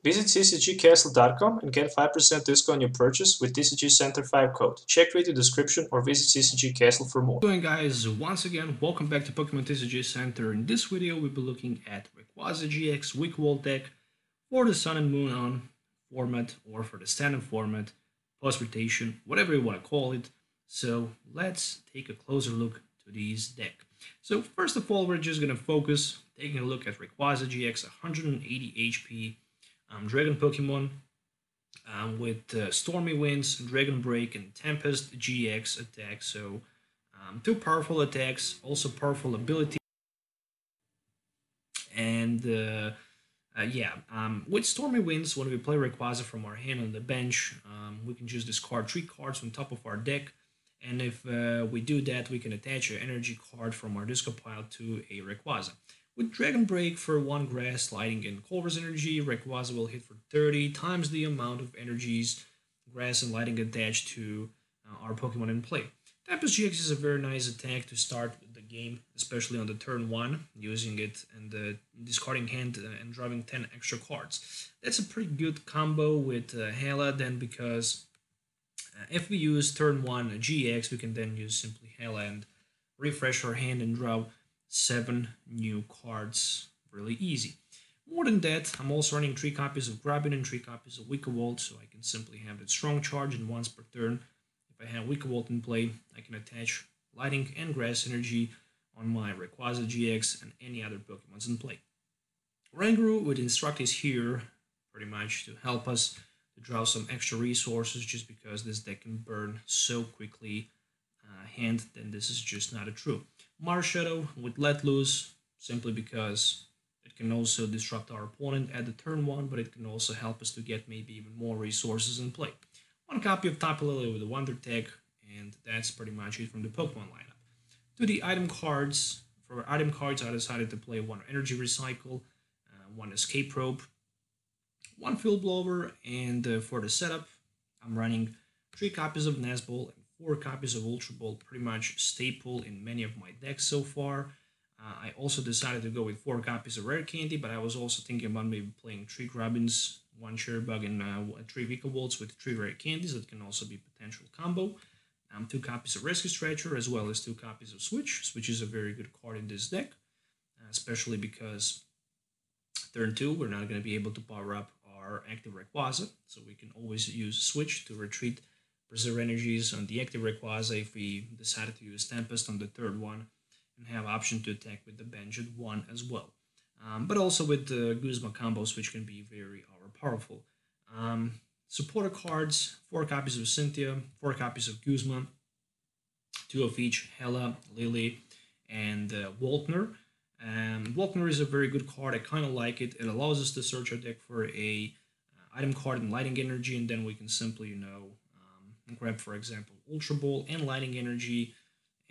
Visit CCGcastle.com and get 5% discount on your purchase with TCG Center 5 code. Check video description or visit CCG Castle for more. Hello guys, once again, welcome back to Pokemon TCG Center. In this video, we'll be looking at Rayquaza-GX Vikavolt deck for the Sun and Moon on format or for the standard format, post-rotation, whatever you want to call it. So let's take a closer look to these deck. So first of all, we're just going to focus taking a look at Rayquaza-GX 180 HP Dragon Pokemon with Stormy Winds, Dragon Break, and Tempest GX attack. So two powerful attacks, also powerful ability. And with Stormy Winds, when we play Rayquaza from our hand on the bench, we can just discard 3 cards on top of our deck. And if we do that, we can attach an energy card from our discard pile to a Rayquaza. With Dragon Break for 1 Grass, Lighting, and Culver's energy, Rayquaza will hit for 30 times the amount of energies Grass and Lighting attached to our Pokemon in play. Tempest GX is a very nice attack to start the game, especially on the turn 1, using it and discarding hand and drawing 10 extra cards. That's a pretty good combo with Hala, then, because if we use turn 1 GX, we can then use simply Hala and refresh our hand and draw 7 new cards really easy. More than that, I'm also running 3 copies of Grubbin and 3 copies of Vikavolt, so I can simply have that strong charge, and once per turn, if I have Vikavolt in play, I can attach Lighting and Grass energy on my Rayquaza-GX and any other Pokemons in play. Oranguru with Instruct is here pretty much to help us to draw some extra resources, just because this deck can burn so quickly hand, then this is just not a true. Marshadow with Let Loose, simply because it can also disrupt our opponent at the turn 1, but it can also help us to get maybe even more resources in play. 1 copy of Tapu Lele with a Wonder Tag, and that's pretty much it from the Pokemon lineup. To the item cards, for item cards I decided to play 1 Energy Recycle, 1 Escape Rope, 1 Field Blower, and for the setup, I'm running 3 copies of Nazball and 4 copies of Ultra Ball, pretty much staple in many of my decks so far. I also decided to go with 4 copies of Rare Candy, but I was also thinking about maybe playing 3 Grubbins, 1 Cherbug, and 3 Vikavolts with 3 Rare Candies. That can also be potential combo. 2 copies of Rescue Stretcher, as well as 2 copies of Switch. Switch is a very good card in this deck, especially because turn 2, we're not going to be able to power up our active Rayquaza, so we can always use Switch to retreat preserve energies on the active Rayquaza if we decided to use Tempest on the third one, and have option to attack with the bench at 1 as well. But also with the Guzma combos, which can be very powerful. Supporter cards, 4 copies of Cynthia, 4 copies of Guzma, 2 of each, Hala, Lily, and Volkner. Volkner is a very good card. I kind of like it. It allows us to search our deck for a item card and Lighting energy, and then we can simply, grab, for example, Ultra Ball and Lighting energy,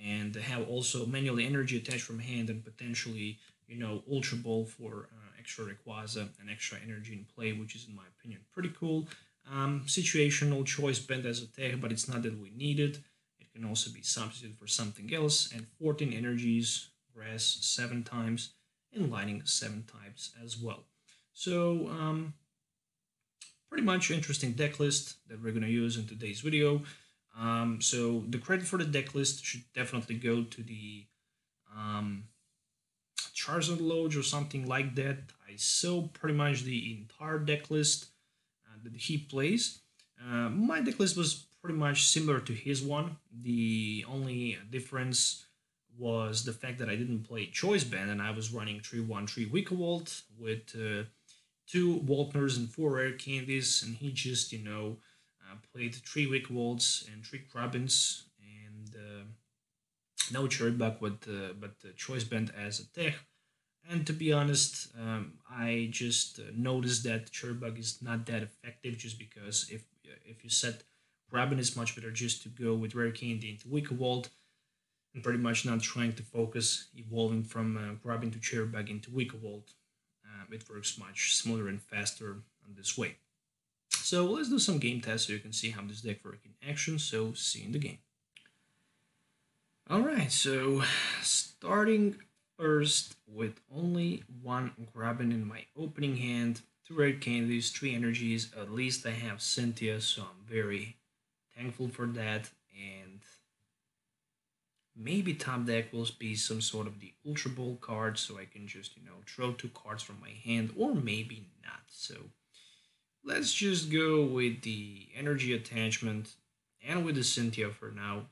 and have also manually energy attached from hand, and potentially, Ultra Ball for extra Rayquaza and extra energy in play, which is, in my opinion, pretty cool. Situational choice band as attack, but it's not that we need it. It can also be substituted for something else, and 14 energies, Grass 7 times, and Lighting 7 times as well. So, pretty much interesting deck list that we're going to use in today's video. So the credit for the deck list should definitely go to the Charizard Lodge or something like that. I saw pretty much the entire deck list that he plays. My deck list was pretty much similar to his one. The only difference was the fact that I didn't play Choice Band, and I was running 3-1-3 Vikavolt with 2 Volkners and 4 Rare Candies, and he just, played 3 Vikavolts and 3 Grubbins, and no Cherbug, but the Choice Band as a tech. And to be honest, I just noticed that Cherbug is not that effective, just because if you set Grubbin, it's much better just to go with Rare Candy into Vikavolt, and pretty much not trying to focus evolving from Grubbin to Cherbug into Vikavolt. It works much smoother and faster in this way. So let's do some game tests so you can see how this deck works in action. So see you in the game. Alright, so starting first with only 1 Grubbin in my opening hand, 2 rare candies, 3 energies. At least I have Cynthia, so I'm very thankful for that. And maybe top deck will be some sort of the Ultra Ball card, so I can just, throw 2 cards from my hand, or maybe not. So let's just go with the energy attachment and with the Cynthia for now.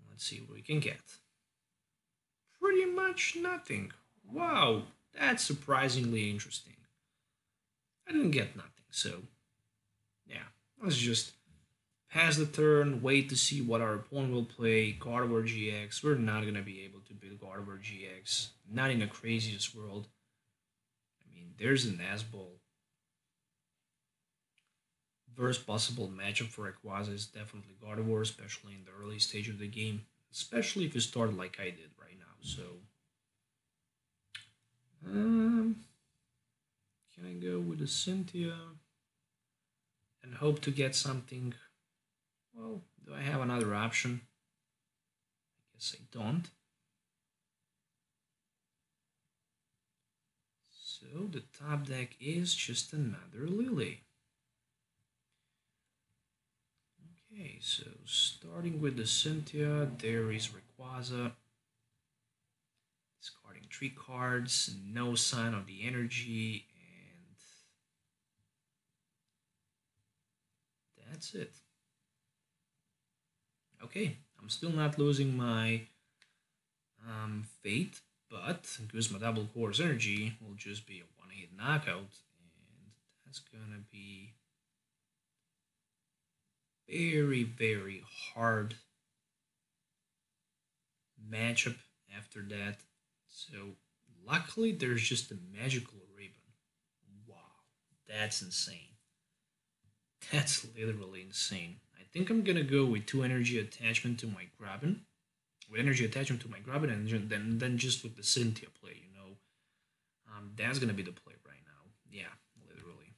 Let's see what we can get. Pretty much nothing. Wow, that's surprisingly interesting. I didn't get nothing, so yeah, let's just pass the turn, wait to see what our opponent will play. Gardevoir GX, we're not gonna be able to beat Gardevoir GX. Not in the craziest world. I mean, there's an Asball. Worst possible matchup for Rayquaza is definitely Gardevoir, especially in the early stage of the game. Especially if you start like I did right now. So, can I go with the Cynthia and hope to get something? Well, do I have another option? I guess I don't. So the top deck is just another Lele. Okay, so starting with the Cynthia, there is Rayquaza. Discarding 3 cards, no sign of the energy, and that's it. Okay, I'm still not losing my fate, but Guzma Double Core's energy will just be a 1-hit knockout, and that's gonna be very, very hard matchup after that. So luckily there's just a magical ribbon. Wow, that's insane. That's literally insane. I think I'm gonna go with 2 energy attachment to my Grubbin. With energy attachment to my Grubbin, and then just with the Cynthia play, that's gonna be the play right now. Yeah, literally.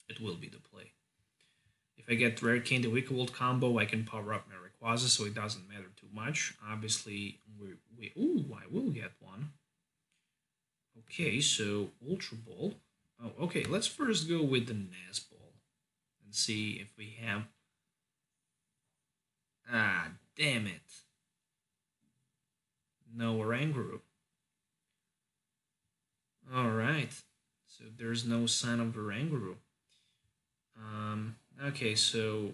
It will be the play. If I get Rare Candy Vikavolt combo, I can power up my Rayquaza, so it doesn't matter too much. Obviously, ooh, I will get one. Okay, so Ultra Ball. Oh, okay, let's first go with the Nazball and see if we have... Ah, damn it. No Oranguru. Alright, so there's no sign of Oranguru. Okay, so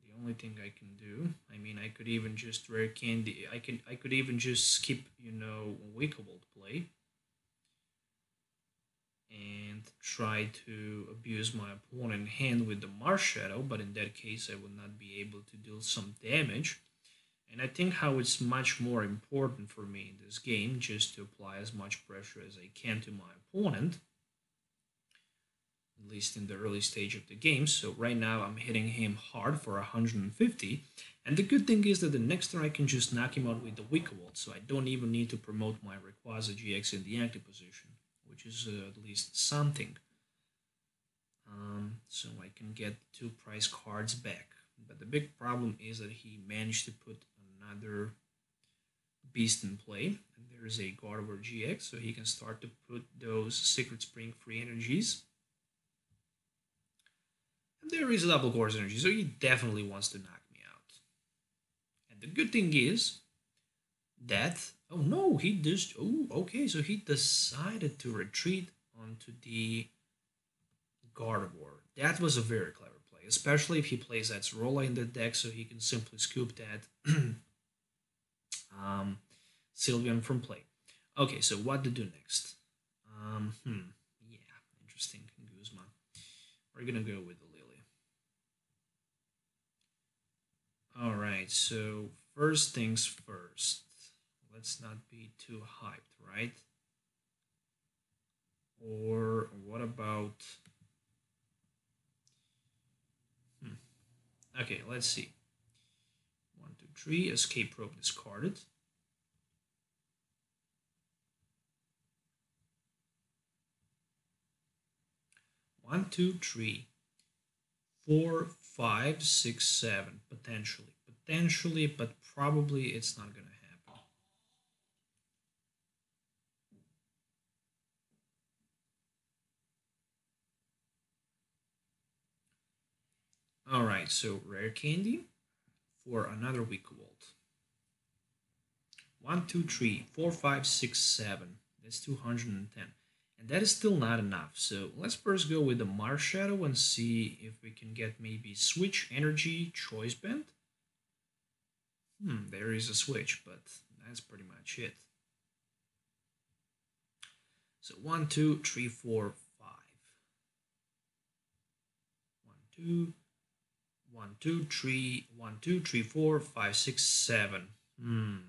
the only thing I can do, I mean, I could even just Rare Candy, I could even just skip, Vikavolt play and try to abuse my opponent hand with the Marshadow, but in that case I would not be able to deal some damage. And I think how it's much more important for me in this game just to apply as much pressure as I can to my opponent, at least in the early stage of the game. So right now I'm hitting him hard for 150, and the good thing is that the next turn I can just knock him out with the Vikavolt, so I don't even need to promote my Rayquaza-GX in the active position, which is at least something. So I can get 2 prize cards back. But the big problem is that he managed to put another beast in play, and there is a Gardevoir GX, so he can start to put those Secret Spring free energies. And there is a Double Course energy, so he definitely wants to knock me out. And the good thing is that, oh no, he just, oh, okay, so he decided to retreat onto the Gardevoir. That was a very clever play, especially if he plays that Sorolla in the deck, so he can simply scoop that Sylveon from play. Okay, so what to do next? Yeah, interesting, Guzma. We're gonna go with the Lele. Alright, so first things first. Let's not be too hyped, right? Or what about... Okay, let's see. 1, 2, 3, Escape Probe discarded. One, 2, 3, 4, 5, 6, 7, potentially, but probably it's not gonna happen. Alright, so Rare Candy for another Vikavolt. 1, 2, 3, 4, 5, 6, 7. That's 210. And that is still not enough. So let's first go with the Marshadow and see if we can get maybe Switch Energy Choice Band. There is a switch, but that's pretty much it. So 1, 2, 3, 4, 5. 1, 2, 1, 2, 3, 1, 2, 3, 4, 5, 6, 7.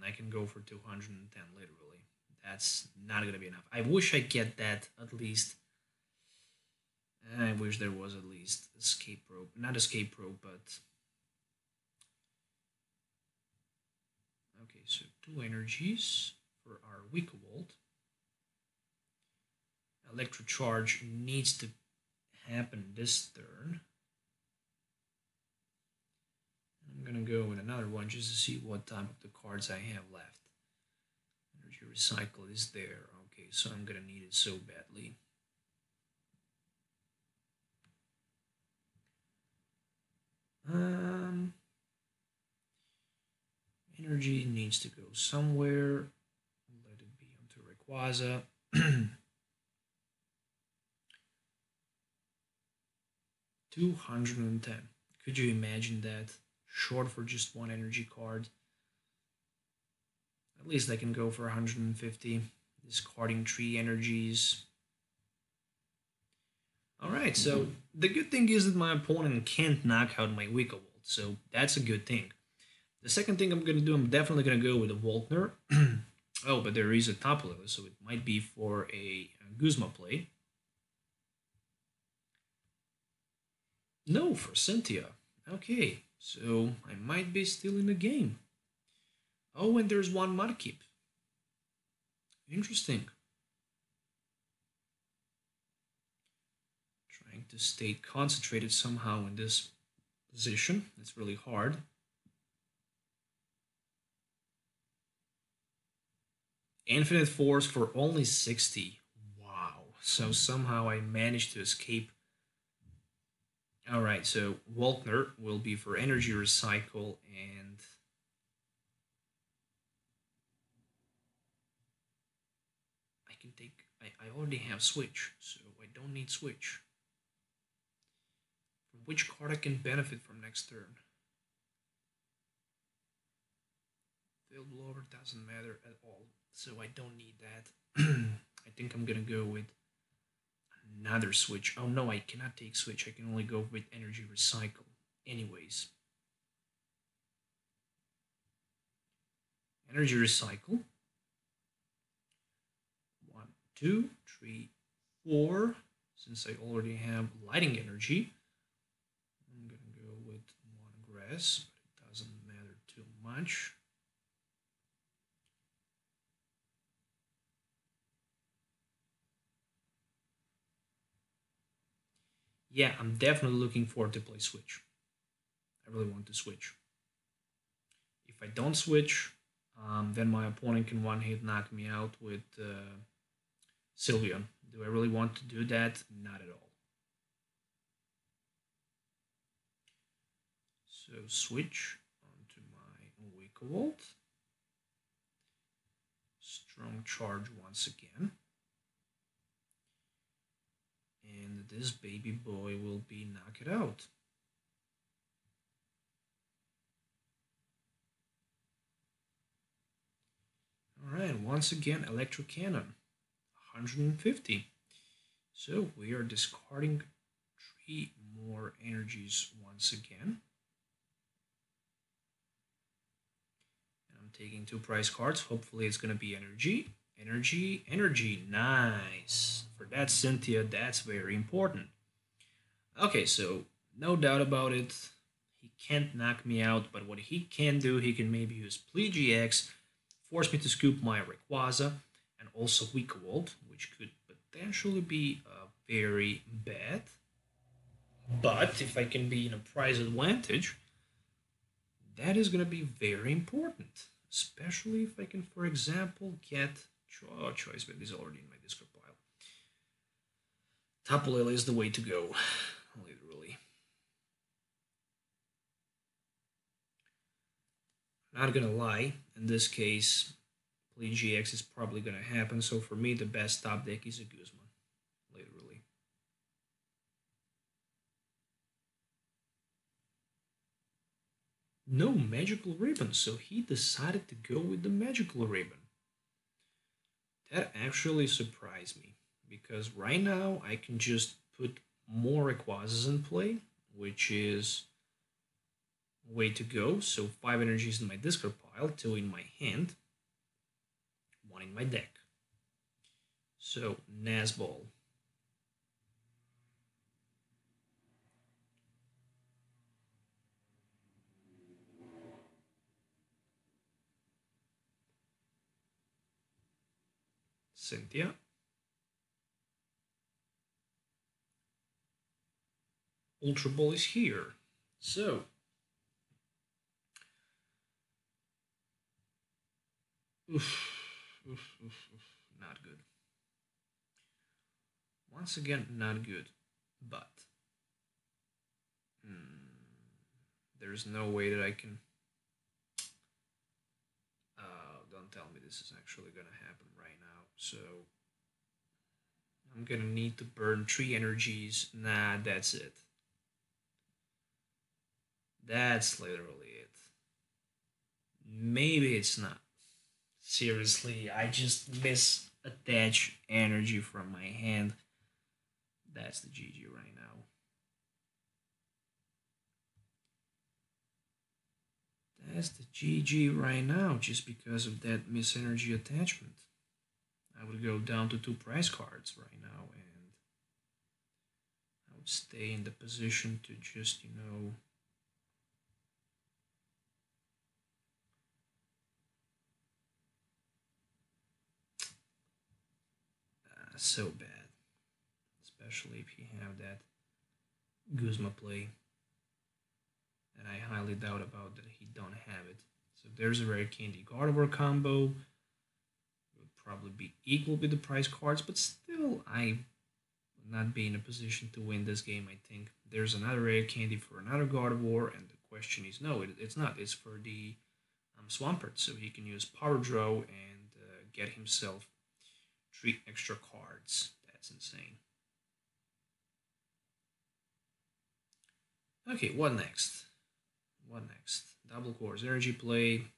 I can go for 210 literally. That's not gonna be enough. I wish I get that at least. I wish there was at least escape rope, not escape rope, but okay. So 2 energies for our Vikavolt. Electro Charge needs to happen this turn. I'm gonna go with another one just to see what type of the cards I have left. Energy Recycle is there. Okay, so I'm gonna need it so badly. Energy needs to go somewhere. Let it be onto Rayquaza. 210. Could you imagine that? Short for just 1 energy card. At least I can go for 150. Discarding 3 energies. Alright, so the good thing is that my opponent can't knock out my Vikavolt, so that's a good thing. The second thing I'm going to do, I'm definitely going to go with a Volkner. Oh, but there is a Tapu Lele, so it might be for a Guzma play. No, for Cynthia. Okay, so I might be still in the game. Oh, and there's 1 Mudkip. Interesting. Trying to stay concentrated somehow in this position. It's really hard. Infinite Force for only 60. Wow. So somehow I managed to escape. Alright, so Volkner will be for Energy Recycle and I can take... I already have Switch, so I don't need Switch. From which card I can benefit from next turn? Field Blower doesn't matter at all, so I don't need that. I think I'm gonna go with another Switch. Oh no, I cannot take Switch. I can only go with Energy Recycle. Anyways. Energy Recycle. 1, 2, 3, 4. Since I already have Lighting Energy, I'm gonna go with 1 Grass, but it doesn't matter too much. Yeah, I'm definitely looking forward to play Switch. I really want to switch. If I don't switch, then my opponent can one-hit knock me out with Sylveon. Do I really want to do that? Not at all. So switch onto my Vikavolt. Strong Charge once again. And this baby boy will be knocked out. Alright, once again, Electro Cannon. 150. So we are discarding 3 more energies once again. And I'm taking 2 prize cards. Hopefully it's going to be energy. Energy, energy. Nice. For that Cynthia, that's very important. Okay, so no doubt about it. He can't knock me out, but what he can do, he can maybe use GX, force me to scoop my Rayquaza, and also Vikavolt, which could potentially be very bad. But if I can be in a prize advantage, that is going to be very important. Especially if I can, for example, get... Oh, Choice Band is already in my discard pile. Tapu Lele is the way to go, literally. Not gonna lie, in this case, Play GX is probably gonna happen. So for me, the best top deck is a Guzman, literally. No magical ribbon, so he decided to go with the magical ribbon. That actually surprised me, because right now I can just put more Rayquazas in play, which is way to go. So 5 energies in my discard pile, 2 in my hand, 1 in my deck. So Nazball. Cynthia. Ultra Ball is here. So not good. Once again, not good. But there's no way that I can. Don't tell me this is actually gonna happen right now. So I'm gonna need to burn 3 energies. Nah, that's it. That's literally it. Maybe it's not. Seriously, I just misattach energy from my hand. That's the GG right now. That's the GG right now, just because of that misenergy attachment. I would go down to 2 prize cards right now, and I would stay in the position to just, so bad. Especially if you have that Guzma play. And I highly doubt about that he don't have it. So there's a Rare Candy Gardevoir combo. Would probably be equal with the prize cards, but still I would not be in a position to win this game, I think. There's another Rare Candy for another Gardevoir, and the question is no, it's not. It's for the Swampert, so he can use Power Draw and get himself 3 extra cards. That's insane. Okay, what next? What next? Double Course Energy Play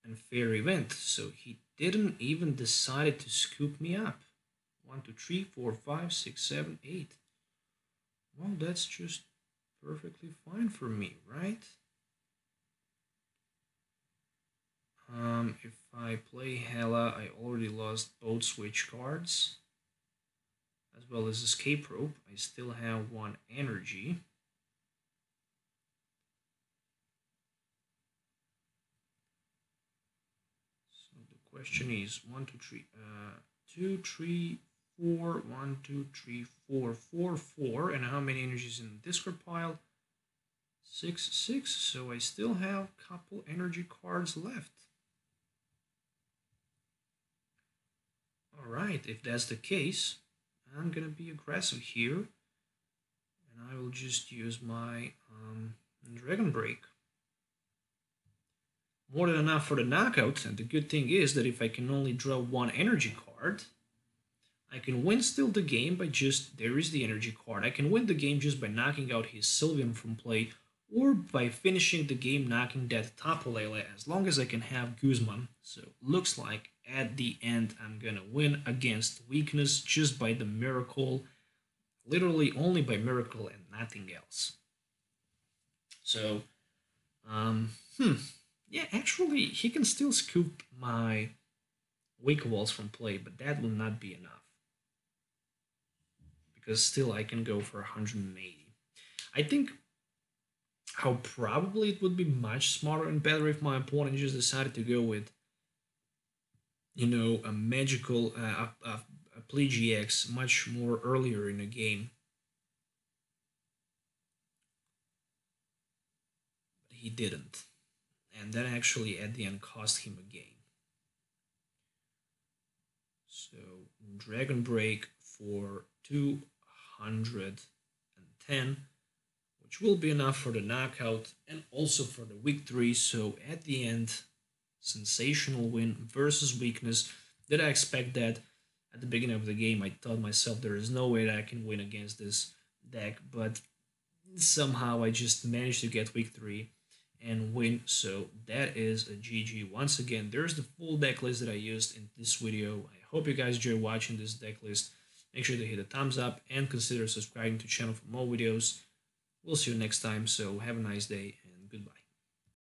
and Fair Event. So he didn't even decide to scoop me up. 1, 2, 3, 4, 5, 6, 7, 8. Well, that's just perfectly fine for me, right? If I play Hala, I already lost both switch cards, as well as Escape Rope. I still have 1 energy. So the question is 1, 2, 3, 2, 3, 4, 1, 2, 3, 4, 4, 4, and how many energies in the discard pile? 6, 6. So I still have a couple energy cards left. Alright, if that's the case, I'm gonna be aggressive here, and I will just use my Dragon Break. More than enough for the knockout, and the good thing is that if I can only draw 1 energy card, I can win still the game by just, there is the energy card, I can win the game just by knocking out his Sylveon from play, or by finishing the game knocking that Tapu Lele, as long as I can have Guzman. So looks like at the end I'm gonna win against weakness just by the miracle, literally only by miracle and nothing else. So, yeah, actually he can still scoop my Wake-Walls from play, but that will not be enough. Because still I can go for 180. I think how probably it would be much smarter and better if my opponent just decided to go with, a magical a Play GX much more earlier in the game. But he didn't. And that actually at the end cost him a game. So Dragon Break for 210, which will be enough for the knockout and also for the week 3. So at the end, sensational win versus weakness. Did I expect that? At the beginning of the game, I thought myself there is no way that I can win against this deck, but somehow I just managed to get week 3 and win. So that is a GG. Once again, there's the full deck list that I used in this video. I hope you guys enjoy watching this deck list. Make sure to hit a thumbs up and consider subscribing to the channel for more videos. We'll see you next time, so have a nice day and goodbye.